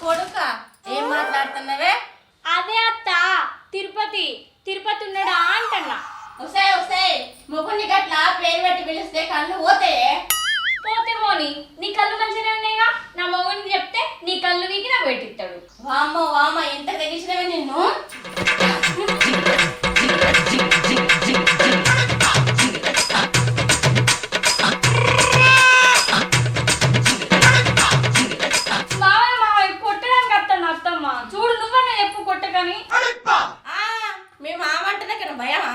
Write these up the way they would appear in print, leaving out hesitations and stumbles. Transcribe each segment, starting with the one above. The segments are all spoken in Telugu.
కొడుక ఏం మాట్లాడుతున్నావే? అదే అత్త తిరుపతి తిరుపతి ఉన్నాడా అంటన్నా. ఒసే ఒసే మొగుని గట్ల పేరు పెట్టి పిలిస్తే కళ్ళు పోతాయే. పోతే పోని, నీ కళ్ళు మంచిగానే ఉన్నాయిగా. నా మొగునికి చెప్తే నీ కళ్ళు వీకి నాకు పెట్టిస్తాడు. వామ్మో వామ ఎంత తెగించినవే నిన్ను. కొట్టడానికి అత్తన్న అత్తమ్మ చూడు, నువ్వన్నా చెప్పు కొట్టకని. మీ మామ అంటేనే కదా భయమా?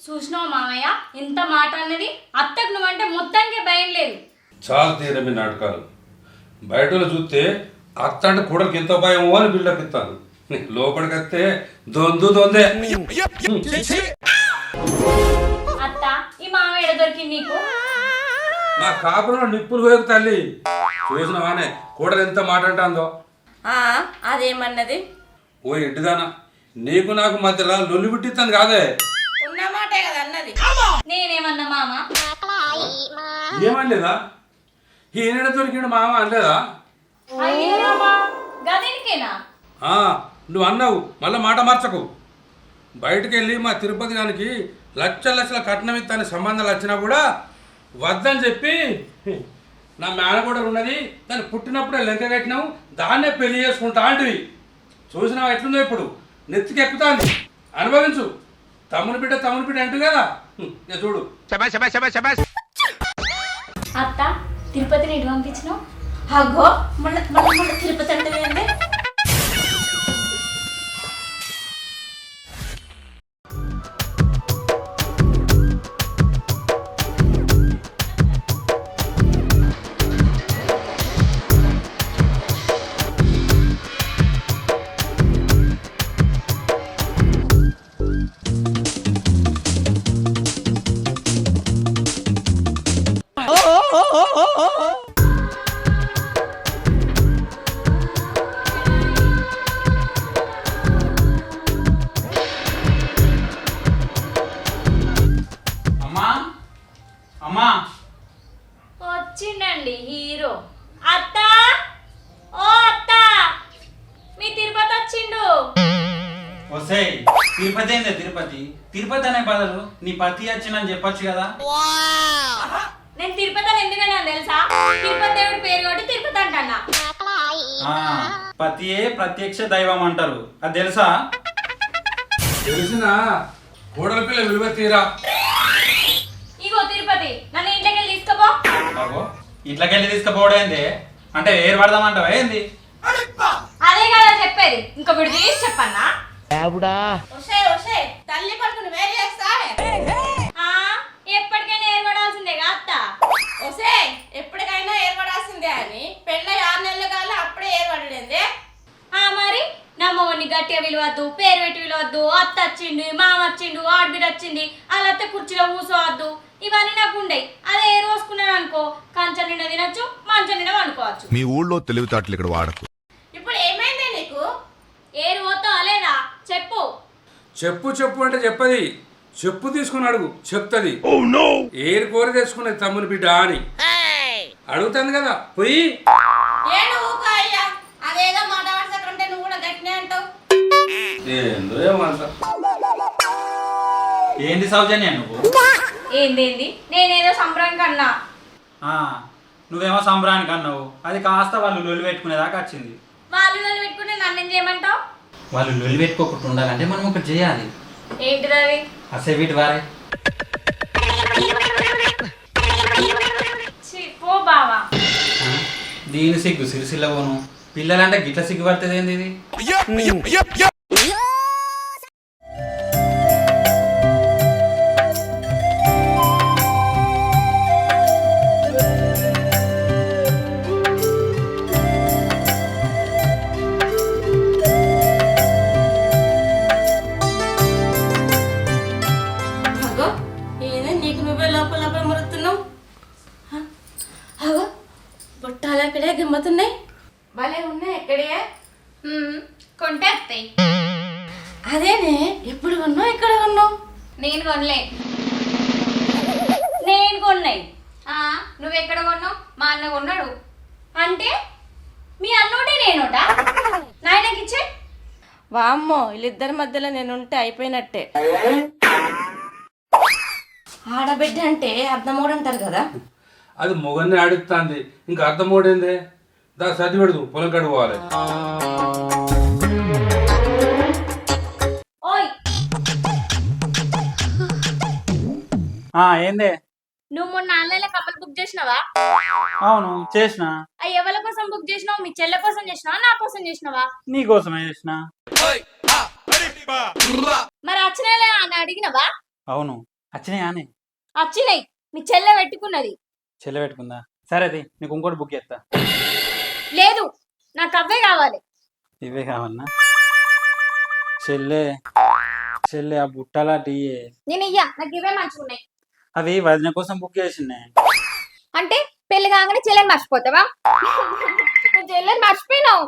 చూసినావు మామయ్య ఎంత మాట అన్నది. అత్తకు నువ్వంటే మొత్తానికే భయం లేదు. చాలా తీరే మీ నాటకాలు. బయట చూస్తే అత్త అంటే కూడలికి ఎంత భయమో అని బిల్డప్ ఇస్తాను. లోపలికి వస్తే దొందే. అత్త ఈ మామయ్య ఎడ దొరికింది నీకు? నా కాపురంలో నిప్పులు పోయకు తల్లి. చూసినవానే కూడలు ఎంత మాట అంటుందో. అదేమన్నది? ఓ ఇంటిదానా, నీకు నాకు మధ్యలో లొల్లి పుట్టిస్తాను కాదే. ఉన్నమాటే కదా అన్నది. నేనేమన్నా మామ? ఏమనలేదా? ఈయన దొరికిండు మామ అనలేదా? గదేనికేనా? నువ్వు అన్నావు, మళ్ళీ మాట మార్చకు. బయటకు వెళ్ళి మా తిరుపతి గానికి లక్షల కట్నం ఇస్తానే సంబంధాలు వచ్చినా కూడా వద్దని చెప్పి, నా మేనగోడలు ఉన్నది దాన్ని పుట్టినప్పుడే లెంక కట్టినావు, దాన్నే పెళ్లి చేసుకుంటా అంటివి. చూసినావు ఎట్లుందో ఇప్పుడు, నెత్తికి ఎక్కుతాంది. అనుభవించు. తమ్ముని బిడ్డ అంటు కదా. చూడు. అత్త తిరుపతిని ఇటు పంపించినావు? అగ్గో మళ్ళీ తిరుపతి అంటే వచ్చిండండి హీరో. అత్త ఓ అత్త, మీ తిరుపతి వచ్చిండు. వసే తిరుపతి ఏందే తిరుపతి అనే బదులు నీ పతి వచ్చిందని చెప్పొచ్చు కదా. నేను తిరుపతి అని ఎందుకన్నా తెలుసా? తిరుపతి దేవుడి పేరు కాబట్టి తిరుపతి అంటన్నా. పతియే ప్రత్యక్ష దైవం అంటారు, అది తెలుసా? తెలిసిన కోడల పిల్ల విలువ తీరా. ఇగో తిరుపతి, నన్ను ఇంట్లోకి వెళ్ళి తీసుకోపో. ఇంట్లోకి వెళ్ళి తీసుకుపోవడేంది అంటే ఏరు పడదామంటావా ఏంది? అదే కదా చెప్పేది, ఇంకో విడి తీసి చెప్పన్నా. తల్లి పడుకుని వేరే చేస్తావే. ఎప్పటికైనా ఏర్పడాల్సిందేగా అత్త. ఒసే ఎప్పటికైనా ఏర్పడాల్సిందే అని పెళ్ళై 6 నెలలు కాలే అప్పుడే ఏర్పడేందే. మరి నా మొగని గట్టిగా విలువద్దు, పేరు పెట్టి విలువద్దు. అత్త వచ్చిండు, మామ వచ్చిండు, ఆడబిడ్డ వచ్చింది, అలా అత్త కుర్చీలో కూర్చోవద్దు, ఇవన్నీ నాకు ఉండయి. అదే ఏ రోజుకున్నాను అనుకో, కంచం నిండా తినొచ్చు, మంచం నిండా వండుకోవచ్చు. మీ ఊళ్ళో తెలివితేటలు ఇక్కడ వాడకు. ఇప్పుడు ఏమైందే నీకు? ఏరు పోతావా లేదా చెప్పు. చెప్పు అంటే చెప్పది. చెప్పు తీసుకుని అడుగు, చెప్తుంది. ఏరు కోరి తెచ్చుకున్నది తమ్ముని బిడ్డ అని అడుగుతుంది కదా. పోయి అయ్యా అదేదో మాట వరుసకుంటే నువ్వు కూడా గట్టినే అంటావు. ఏందో ఏమంట. ఏంది సౌజన్య నువ్వు? ఏందేంది? నేనేదో సంబరానికి అన్నా. నువ్వేమో సంబరానికి అన్నావు, అది కాస్త వాళ్ళు లొల్లి పెట్టుకునేదాకా వచ్చింది. వాళ్ళు పెట్టుకుంటే నన్ను ఏం చేయమంటావు? వాళ్ళు లొల్లి పెట్టుకోకుండా ఉండాలంటే మనం ఒకటి చేయాలి. ఏంటిది అది? అసే వీటి వారే పో బావా. దీని సిగ్గు సిరిసిల్ల పోను. పిల్లలంటే గిట్ల సిగ్గు పడుతుంది ఏంది ఇది? నీకు నువ్వే లోపల మురుతున్నావు. బుట్టాల ఇక్కడే గమ్మతున్నాయి, భలే ఉన్నాయి. ఎక్కడే కొంటే వస్తాయి. అదేనే ఎప్పుడు కొన్నావు, ఎక్కడ కొన్నావు? నేను కొనలే, నేను కొన్నాయి. నువ్వెక్కడ కొన్నావు? మా అన్న కొన్నాడు. అంటే మీ అన్నోటే నేనోట నాయనకి ఇచ్చే. వామ్మో వీళ్ళిద్దరి మధ్యలో నేను ఉంటే అయిపోయినట్టే. ఆడబిడ్డ అంటే అర్థమోడు అంటారు కదా. అది మొగన్ని ఆడిస్తుంది, ఇంకా అర్థం ఓడిందే. దా సర్ది పెడదు, పొలం కడుకోవాలి. ఓయ్ ఏందే? నువ్వు మొన్న ఆన్లైన్ లో కమ్మలు బుక్ చేసినావా? అవును చేసిన. అవి ఎవరి కోసం బుక్ చేసినావు? మీ చెల్లె కోసం చేసినావా, నా కోసం చేసినావా? నీ కోసమే చేసిన. మరి వచ్చినాయిలే అని అడిగినవా? అవును వచ్చినాయి అని. వచ్చినాయి, మీ చెల్లె పెట్టుకున్నది. చెల్లె పెట్టుకుందా? సరే అది నీకు ఇంకోటి బుక్ చేస్తా. లేదు, నాకు అవే కావాలి. ఇవే కావాలన్నా? చెల్లె చెల్లె ఆ బుట్టలా టీ నేను ఇయ్యా, నాకు ఇవే మంచిగా ఉన్నాయి. అవి వదిన కోసం బుక్ చేసిండే. అంటే పెళ్లి కాగానే చెల్లెని మర్చిపోతావా? నువ్వు చెల్లెని మర్చిపోయినావు.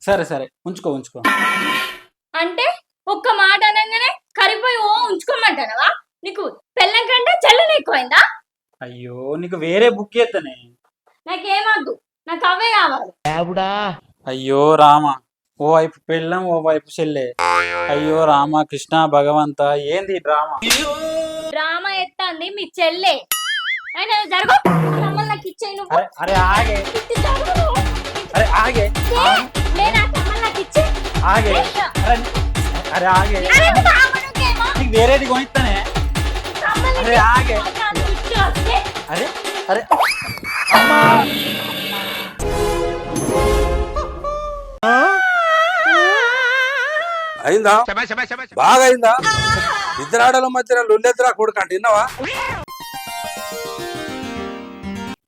సరే సరే ఉంచుకో ఉంచుకో. అంటే ఒక్క మాట అనగానే కరిపోయి ఓ ఉంచుకోమంటానవా? నీకు పెళ్ళం కంటే చెల్లెని ఎక్కువైందా? అయ్యో నీకు వేరే బుక్ చేస్తానే. నాకేమద్దు, నాకు అవే కావాలి. అయ్యో రామ, ఓ వైపు పెళ్ళం ఓ వైపు చెల్లె. అయ్యో రామ కృష్ణ భగవంత, ఏంది డ్రామా? డ్రామా ఎత్తంది మీ చెల్లె. అయినా జరుగు, కమ్మలు నాకు ఇచ్చేయి. నువ్వు అరే అరే ఆగే, అరే ఆగే లేదా కమ్మలు నాకు ఇచ్చే. ఆగే, అరే అరే ఆగే, నీకు వేరేది కొనిస్తానే. అరే ఆగే, అరే అరే అమ్మా. అయిందా? బాగా అయిందా? ఇద్దరు ఆడల మధ్య లొల్లెద్దరా కొడుకు అంటే విన్నావా?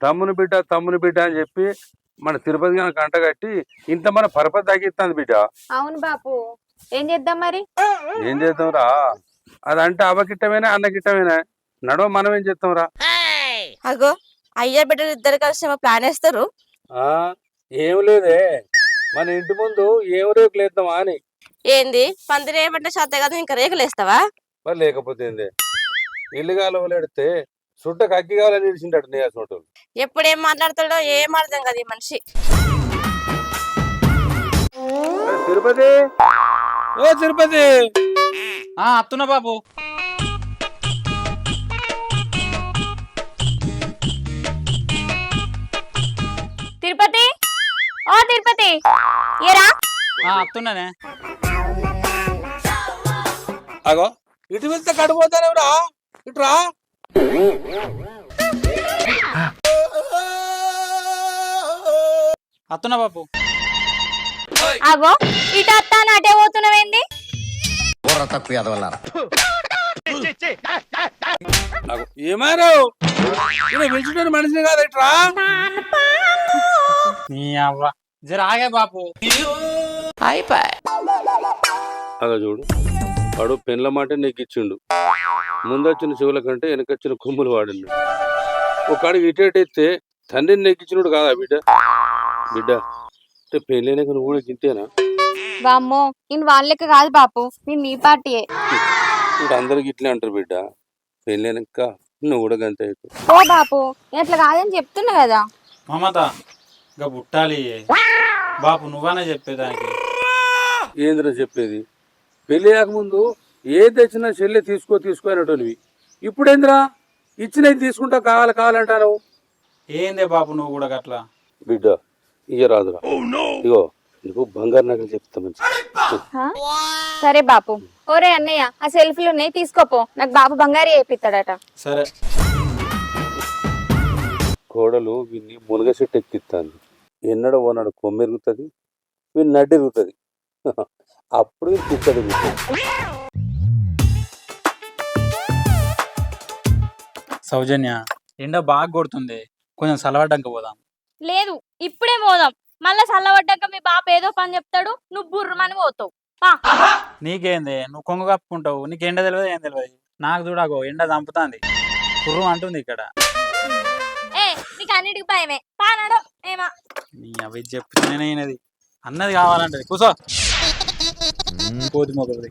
తమ్ముని బిడ్డ అని చెప్పి మన తిరుపతి గారికి అంటగట్టి ఇంత మన పరపతి తగ్గిస్తుంది బిడ్డ. అవును బాపు, ఏం చేద్దాం మరి? ఏం చేద్దాం రా? అదంటే అవ్వకిట్టమేనా అన్నకిట్టమేనా? నడవ మనం ఏం చేస్తాం రా? అగో అయ్యా బిడ్డలు ఇద్దరు కలిసి ఏమో ప్లాన్ వేస్తారు. ఏం లేదే, మన ఇంటి ముందు ఏం రేకులు వేద్దామా అని. ఏంది పందిరి ఏమంటే చేత కదా, ఇంకా రేకులు వేస్తావా? మరి లేకపోతే ఏంది, ఇల్లు కాలవలెడితే సుట్టకు అగ్గి కావాలని నిలిచింటాడు నీ అసోటు. ఎప్పుడు ఏం మాట్లాడతాడో ఏం అర్థం కదా ఈ మనిషి. తిరుపతి, ఓ తిరుపతి. అత్తున్నా బాబు. తిరుపతి, ఓ తిరుపతి, ఏరా? అత్తున్నానే. అగో ఇటు వెళ్తే కడిపోతానేవరా, ఇటురా. అత్తున్నా బాబు. అగో ఇటు అత్తాను అటే పోతున్నావేంది? ఏమారు పిలిచుంటారు మనిషిని కాదు, ఇటురా. నీ అవ్వ జర ఆగే బాపు. అగా చూడు, వాడు పెన్ల మాట నీకు ఇచ్చిండు. ముందొచ్చిన చెవుల కంటే వెనకొచ్చిన కొమ్ములు వాడిండు. ఒకడికి ఇటేటెత్తే తండ్రిని నెక్కించినోడు కాదా బిడ్డ? బిడ్డ అంటే పెళ్ళైనాక నువ్వు కూడా గింతేనా? వామ్మో, నేను వాళ్ళకి కాదు బాపు, నేను నీ పార్టీయే. ఇప్పుడు అందరికి ఇట్లే అంటారు బిడ్డ, పెళ్ళైనాక నువ్వు కూడా గంతే అవుతావు. ఓ బాపు, నేను అట్లా కాదని చెప్తున్నా కదా. మమత ఇంకా బుట్టాలి బాపు, నువ్వనే చెప్పేదానికి. ఏంద్రా చెప్పేది? పెళ్ళి ముందు ఏ తెచ్చినా చెల్లె తీసుకోనటోనివి. ఇప్పుడు ఏంద్రా ఇచ్చినవి తీసుకుంటా కావాలంటావు? ఏందే బాపు నువ్వు కూడా అట్లా? బిడ్డ ఇయ్య రాదురా. ఇగో నీకు బంగారు నగలు చెప్తా మంచి. సరే బాపు. ఓరే అన్నయ్య, ఆ సెల్ఫీలు ఉన్నాయి తీసుకోపో, నాకు బాపు బంగారు వేపిస్తాడట. సరే. కోడలు వీన్ని మునగ చెట్టు ఎక్కిస్తాను. ఎన్నడో ఓనాడు కొమ్మెరుగుతుంది, వీళ్ళు నడ్డెరుగుతుంది. అప్పుడు తిట్టడు. సౌజన్య, ఎండ బాగా కొడుతుంది, కొంచెం సలవడ్డాక పోదాం. లేదు, ఇప్పుడే పోదాం. మళ్ళా చల్లబడ్డాక మీ బాప ఏదో పని చెప్తాడు, నువ్వు బుర్రమని పోతావు. నీకేంది, నువ్వు కొంగు కప్పుకుంటావు, నీకు ఎండ తెలియదు ఏం తెలియదు. నాకు చూడాగో ఎండ చంపుతాంది, కుర్రం అంటుంది ఇక్కడ. ఏ నీకు అన్నిటికి భయమే, పానాడు ఏమా? నీ అవి చెప్తున్నది అన్నది కావాలంటది. కూసో కోతి మొదలు.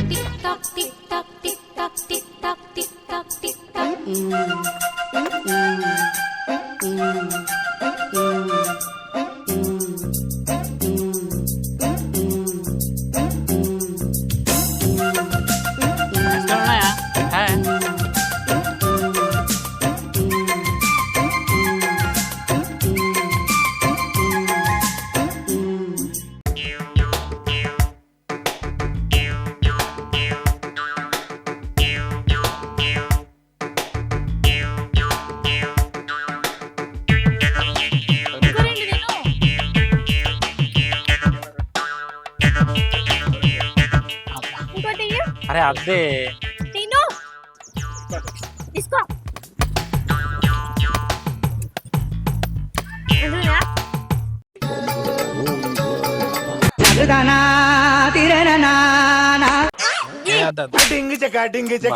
Tick tock tick tock tick tock tick tock tick tock tick talk ఉన్నాయా? హే. అరే అదే తీసుకో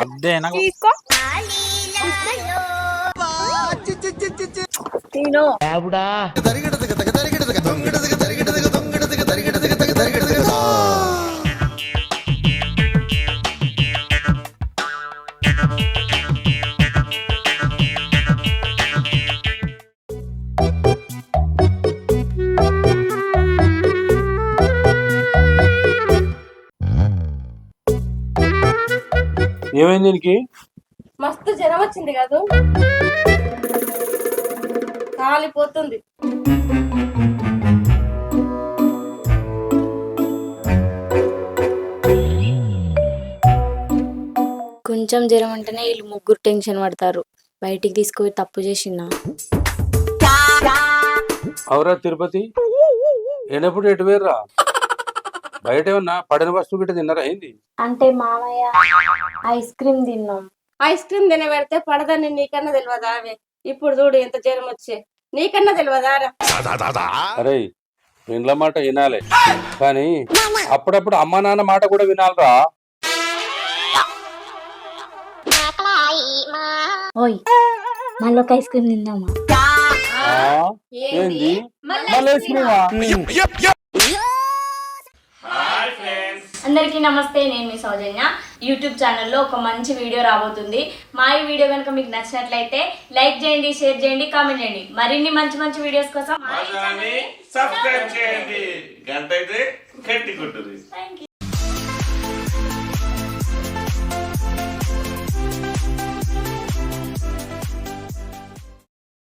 అదే నాకు తీసుకో తిను ఏమైంది దీనికి? మస్తు జ్వరం వచ్చింది కాదు, కాలిపోతుంది. కొంచెం జ్వరం అంటేనే వీళ్ళు ముగ్గురు టెన్షన్ పడతారు. బయటికి తీసుకుపోయి తప్పు చేసినా. అవురా తిరుపతి, ఎనప్పుడు ఎటు వేర్రా? బయట ఏమన్నా పడిన వస్తువు గిట్ట తిన్నారా ఏంది? అంటే మామయ్య ఐస్ క్రీమ్ తిన్నాం. ఐస్ క్రీమ్ తిన పెడితే పడదని నీకన్నా తెలియదా? అవే ఇప్పుడు చూడు ఎంత జ్వరం వచ్చే, నీకన్నా తెలియదా? అరే ఇండ్ల మాట వినాలే, కానీ అప్పుడప్పుడు అమ్మా నాన్న మాట కూడా వినాలరా. ఓయ్ మళ్ళీ ఒక ఐస్ క్రీమ్ తిందామా? ఏంది మళ్ళీ ఐస్ క్రీమా? అందరికీ నమస్తే, నేను మీ సౌజన్య. యూట్యూబ్ ఛానల్లో ఒక మంచి వీడియో రాబోతుంది. మా ఈ వీడియో కనుక మీకు నచ్చినట్లయితే లైక్ చేయండి, షేర్ చేయండి, కామెంట్ చేయండి. మరిన్ని మంచి మంచి వీడియోస్ కోసం సబ్స్క్రైబ్ చేయండి, గంట అయితే గట్టి కొట్టుది.